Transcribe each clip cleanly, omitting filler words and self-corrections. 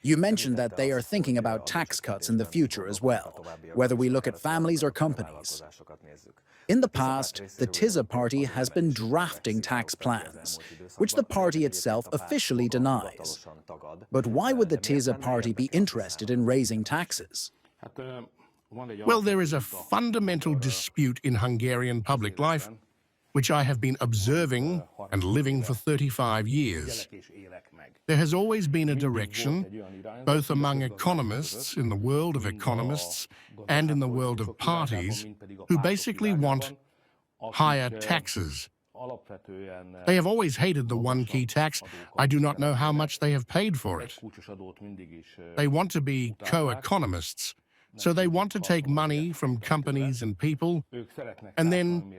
You mentioned that they are thinking about tax cuts in the future as well, whether we look at families or companies. In the past, the TISZA party has been drafting tax plans, which the party itself officially denies. But why would the TISZA party be interested in raising taxes? Well, there is a fundamental dispute in Hungarian public life, which I have been observing and living for 35 years. There has always been a direction, both among economists in the world of economists and in the world of parties, who basically want higher taxes. They have always hated the one key tax. I do not know how much they have paid for it. They want to be co-economists, so they want to take money from companies and people and then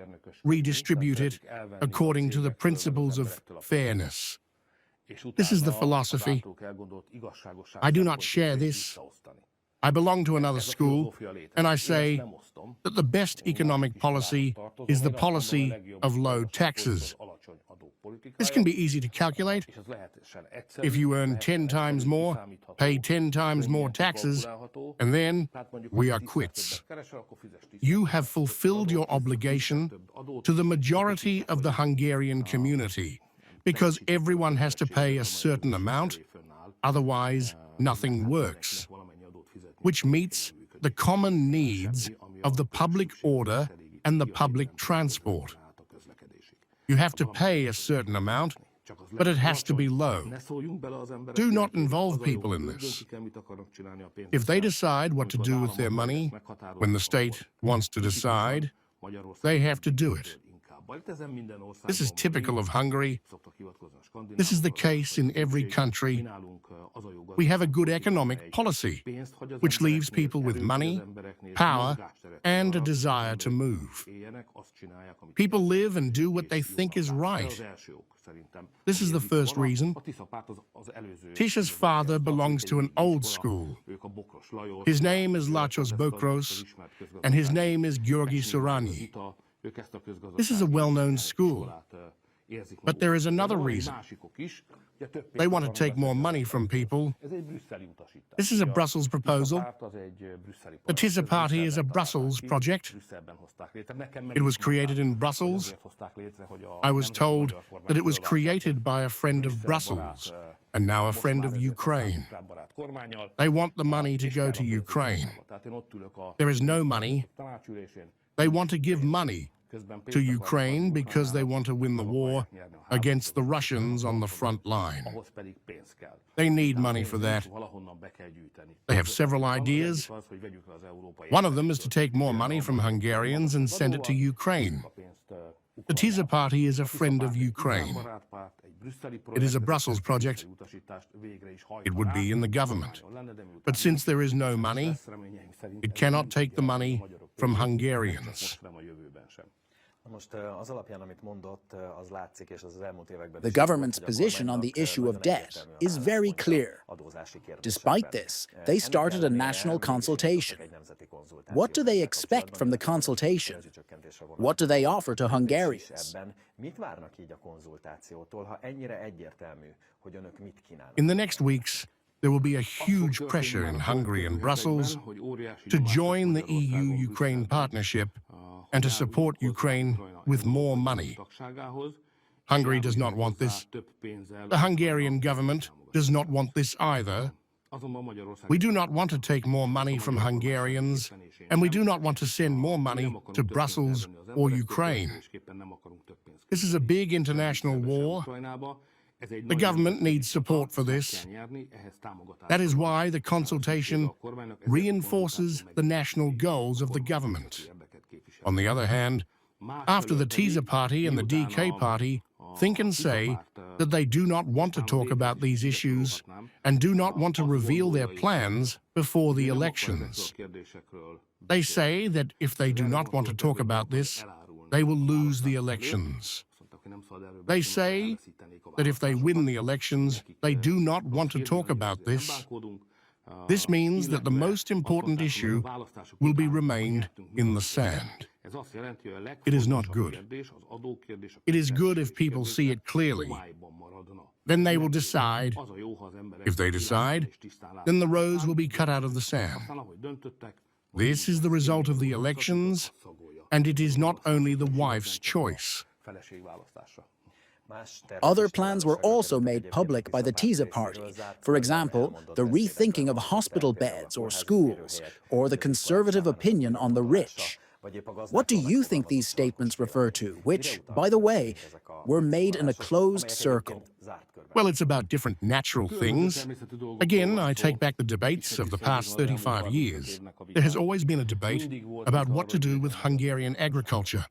redistribute it according to the principles of fairness. This is the philosophy. I do not share this. I belong to another school, and I say that the best economic policy is the policy of low taxes. This can be easy to calculate. If you earn 10 times more, pay 10 times more taxes, and then we are quits. You have fulfilled your obligation to the majority of the Hungarian community, because everyone has to pay a certain amount, otherwise nothing works, which meets the common needs of the public order and the public transport. You have to pay a certain amount, but it has to be low. Do not involve people in this. If they decide what to do with their money, when the state wants to decide, they have to do it. This is typical of Hungary. This is the case in every country. We have a good economic policy, which leaves people with money, power, and a desire to move. People live and do what they think is right. This is the first reason. TISZA's father belongs to an old school. His name is Lajos Bokros, and his name is György Soranyi. This is a well-known school. But there is another reason. They want to take more money from people. This is a Brussels proposal. The TISZA party is a Brussels project. It was created in Brussels. I was told that it was created by a friend of Brussels and now a friend of Ukraine. They want the money to go to Ukraine. There is no money. They want to give money to Ukraine because they want to win the war against the Russians on the front line. They need money for that. They have several ideas. One of them is to take more money from Hungarians and send it to Ukraine. The TISZA party is a friend of Ukraine. It is a Brussels project. It would be in the government. But since there is no money, it cannot take the money from Hungarians. The government's position on the issue of debt is very clear. Despite this, they started a national consultation. What do they expect from the consultation? What do they offer to Hungarians? In the next weeks, there will be a huge pressure in Hungary and Brussels to join the EU-Ukraine partnership and to support Ukraine with more money. Hungary does not want this. The Hungarian government does not want this either. We do not want to take more money from Hungarians, and we do not want to send more money to Brussels or Ukraine. This is a big international war. The government needs support for this. That is why the consultation reinforces the national goals of the government. On the other hand, after the TISZA party and the DK party think and say that they do not want to talk about these issues and do not want to reveal their plans before the elections. They say that if they do not want to talk about this, they will lose the elections. They say that if they win the elections, they do not want to talk about this. This means that the most important issue will be remained in the sand. It is not good. It is good if people see it clearly. Then they will decide. If they decide, then the rows will be cut out of the sand. This is the result of the elections, and it is not only the wife's choice. Other plans were also made public by the TISZA party. For example, the rethinking of hospital beds or schools, or the conservative opinion on the rich. What do you think these statements refer to, which, by the way, were made in a closed circle? Well, it's about different natural things. Again, I take back the debates of the past 35 years. There has always been a debate about what to do with Hungarian agriculture.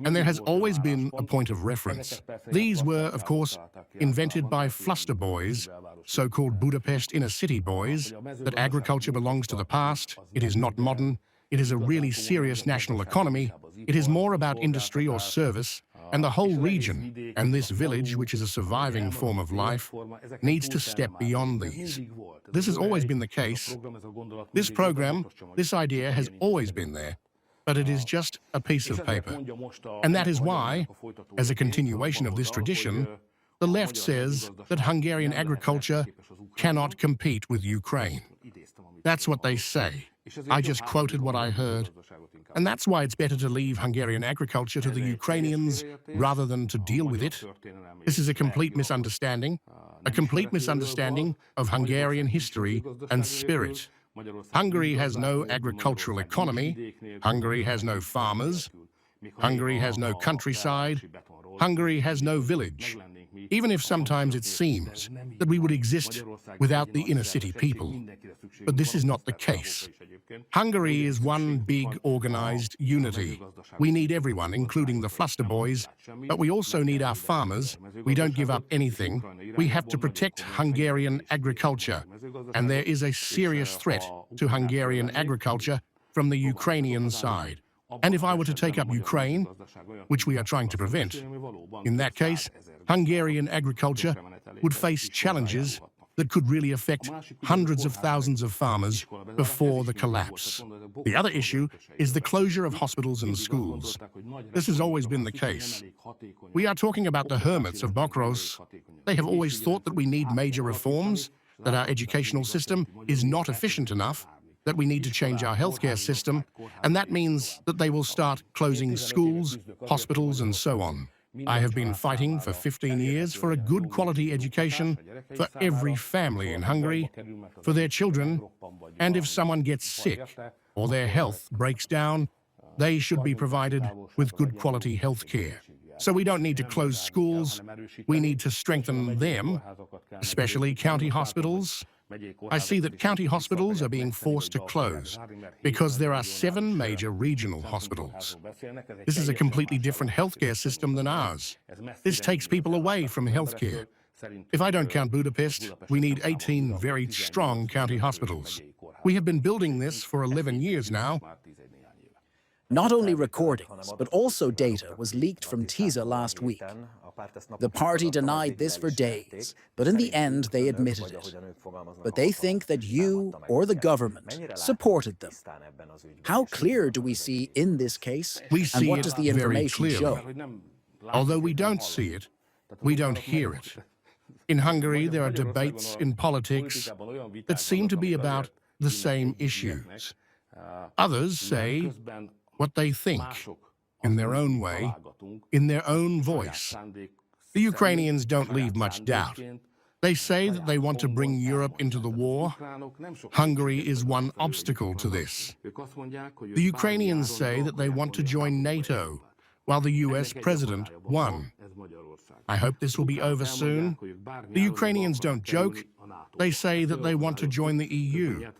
And there has always been a point of reference. These were, of course, invented by fluster boys, so-called Budapest inner-city boys, that agriculture belongs to the past, it is not modern, it is a really serious national economy, it is more about industry or service, and the whole region, and this village, which is a surviving form of life, needs to step beyond these. This has always been the case. This program, this idea has always been there. But it is just a piece of paper. And that is why, as a continuation of this tradition, the left says that Hungarian agriculture cannot compete with Ukraine. That's what they say. I just quoted what I heard. And that's why it's better to leave Hungarian agriculture to the Ukrainians rather than to deal with it. This is a complete misunderstanding of Hungarian history and spirit. Hungary has no agricultural economy, Hungary has no farmers, Hungary has no countryside, Hungary has no village, even if sometimes it seems that we would exist without the inner-city people. But this is not the case. Hungary is one big organized unity. We need everyone, including the fluster boys, but we also need our farmers. We don't give up anything. We have to protect Hungarian agriculture, and there is a serious threat to Hungarian agriculture from the Ukrainian side. And if I were to take up Ukraine, which we are trying to prevent, in that case, Hungarian agriculture would face challenges that could really affect hundreds of thousands of farmers before the collapse. The other issue is the closure of hospitals and schools. This has always been the case. We are talking about the hermits of Bokros. They have always thought that we need major reforms, that our educational system is not efficient enough, that we need to change our healthcare system, and that means that they will start closing schools, hospitals, and so on. I have been fighting for 15 years for a good quality education for every family in Hungary, for their children, and if someone gets sick or their health breaks down, they should be provided with good quality health care. So we don't need to close schools, we need to strengthen them, especially county hospitals. I see that county hospitals are being forced to close because there are 7 major regional hospitals. This is a completely different healthcare system than ours. This takes people away from healthcare. If I don't count Budapest, we need 18 very strong county hospitals. We have been building this for 11 years now. Not only recordings, but also data was leaked from TISZA last week. The party denied this for days, but in the end they admitted it. But they think that you or the government supported them. How clear do we see in this case, and what does the information show? Although we don't see it, we don't hear it. In Hungary, there are debates in politics that seem to be about the same issues. Others say what they think, in their own way, in their own voice. The Ukrainians don't leave much doubt. They say that they want to bring Europe into the war. Hungary is one obstacle to this. The Ukrainians say that they want to join NATO, while the US president won. I hope this will be over soon. The Ukrainians don't joke. They say that they want to join the EU.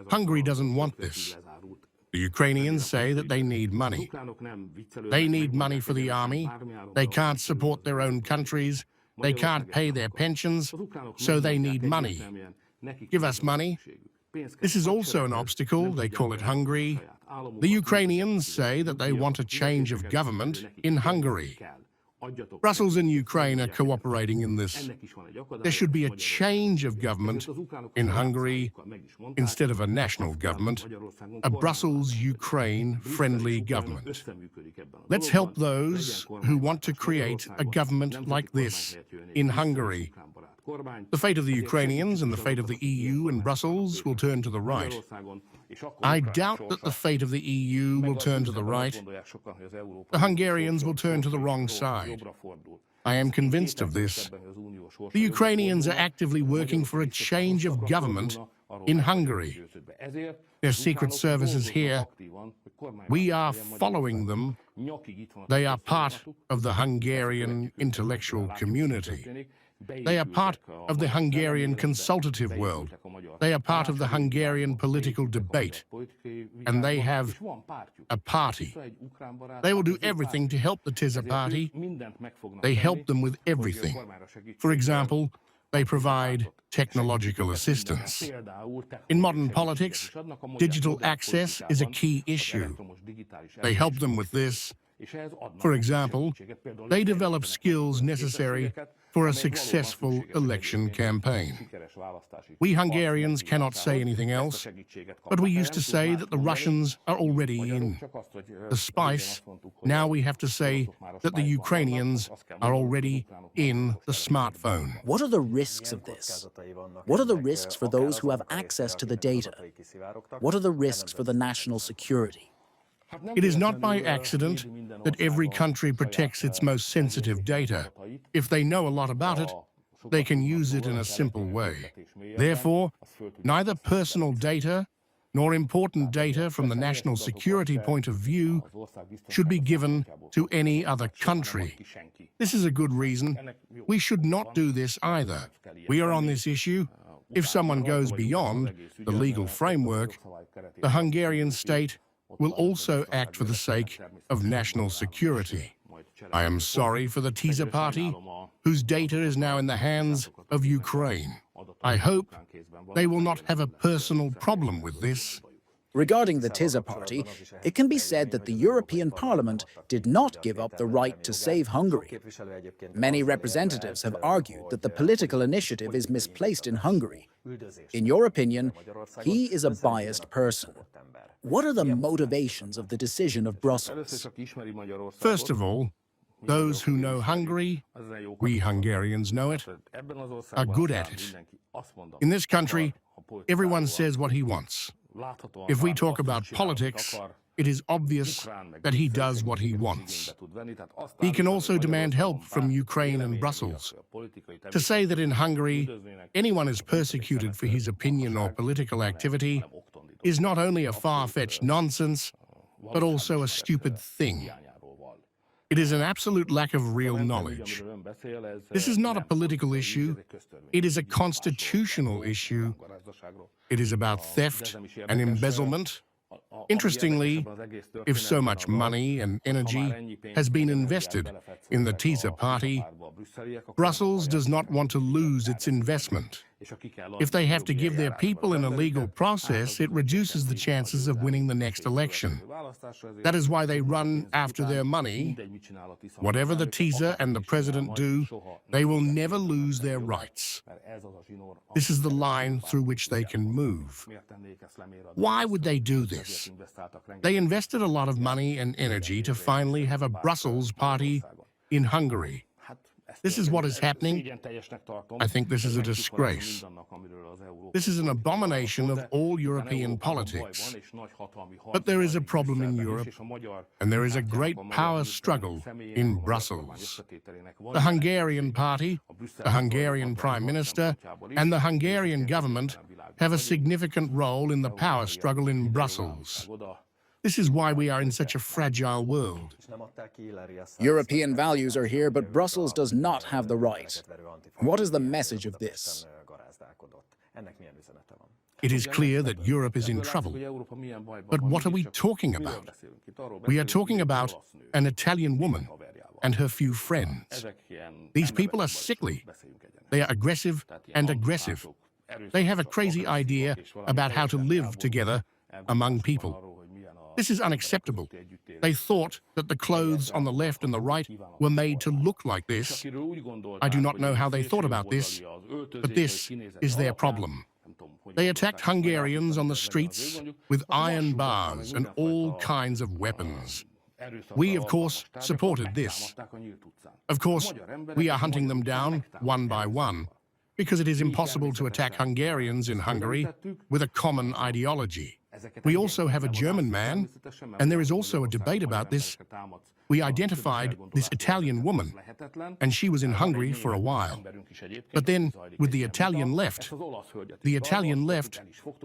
Hungary doesn't want this. The Ukrainians say that they need money. They need money for the army. They can't support their own countries. They can't pay their pensions, so they need money. Give us money. This is also an obstacle. They call it Hungary. The Ukrainians say that they want a change of government in Hungary. Brussels and Ukraine are cooperating in this. There should be a change of government in Hungary instead of a national government, a Brussels-Ukraine-friendly government. Let's help those who want to create a government like this in Hungary. The fate of the Ukrainians and the fate of the EU and Brussels will turn to the right. I doubt that the fate of the EU will turn to the right. The Hungarians will turn to the wrong side. I am convinced of this. The Ukrainians are actively working for a change of government in Hungary. Their secret service is here. We are following them. They are part of the Hungarian intellectual community. They are part of the Hungarian consultative world. They are part of the Hungarian political debate. And they have a party. They will do everything to help the TISZA party. They help them with everything. For example, they provide technological assistance. In modern politics, digital access is a key issue. They help them with this. For example, they develop skills necessary for a successful election campaign. We Hungarians cannot say anything else, but we used to say that the Russians are already in. The spice, now we have to say that the Ukrainians are already in the smartphone. What are the risks of this? What are the risks for those who have access to the data? What are the risks for the national security? It is not by accident that every country protects its most sensitive data. If they know a lot about it, they can use it in a simple way. Therefore, neither personal data nor important data from the national security point of view should be given to any other country. This is a good reason. We should not do this either. We are on this issue. If someone goes beyond the legal framework, the Hungarian state will also act for the sake of national security. I am sorry for the TISZA party, whose data is now in the hands of Ukraine. I hope they will not have a personal problem with this. Regarding the TISZA party, it can be said that the European Parliament did not give up the right to save Hungary. Many representatives have argued that the political initiative is misplaced in Hungary. In your opinion, he is a biased person. What are the motivations of the decision of Brussels? First of all, those who know Hungary, we Hungarians know it, are good at it. In this country, everyone says what he wants. If we talk about politics, it is obvious that he does what he wants. He can also demand help from Ukraine and Brussels. To say that in Hungary, anyone is persecuted for his opinion or political activity is not only a far-fetched nonsense, but also a stupid thing. It is an absolute lack of real knowledge. This is not a political issue. It is a constitutional issue. It is about theft and embezzlement. Interestingly, if so much money and energy has been invested in the TISZA party, Brussels does not want to lose its investment. If they have to give their people in a legal process, it reduces the chances of winning the next election. That is why they run after their money. Whatever the TISZA and the president do, they will never lose their rights. This is the line through which they can move. Why would they do this? They invested a lot of money and energy to finally have a Brussels party in Hungary. This is what is happening. I think this is a disgrace. This is an abomination of all European politics. But there is a problem in Europe, and there is a great power struggle in Brussels. The Hungarian party, the Hungarian Prime Minister, and the Hungarian government have a significant role in the power struggle in Brussels. This is why we are in such a fragile world. European values are here, but Brussels does not have the right. What is the message of this? It is clear that Europe is in trouble. But what are we talking about? We are talking about an Italian woman and her few friends. These people are sickly. They are aggressive and aggressive. They have a crazy idea about how to live together among people. This is unacceptable. They thought that the clothes on the left and the right were made to look like this. I do not know how they thought about this, but this is their problem. They attacked Hungarians on the streets with iron bars and all kinds of weapons. We, of course, supported this. Of course, we are hunting them down one by one, because it is impossible to attack Hungarians in Hungary with a common ideology. We also have a German man, and there is also a debate about this. We identified this Italian woman, and she was in Hungary for a while. But then, with the Italian left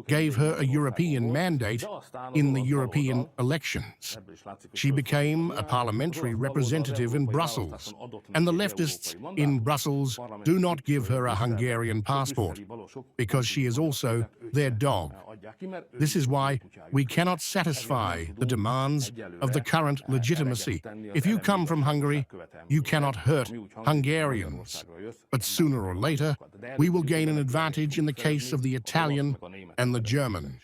gave her a European mandate in the European elections. She became a parliamentary representative in Brussels, and the leftists in Brussels do not give her a Hungarian passport, because she is also their dog. This is why we cannot satisfy the demands of the current legitimacy. If you come from Hungary, you cannot hurt Hungarians. But sooner or later, we will gain an advantage in the case of the Italian and the German.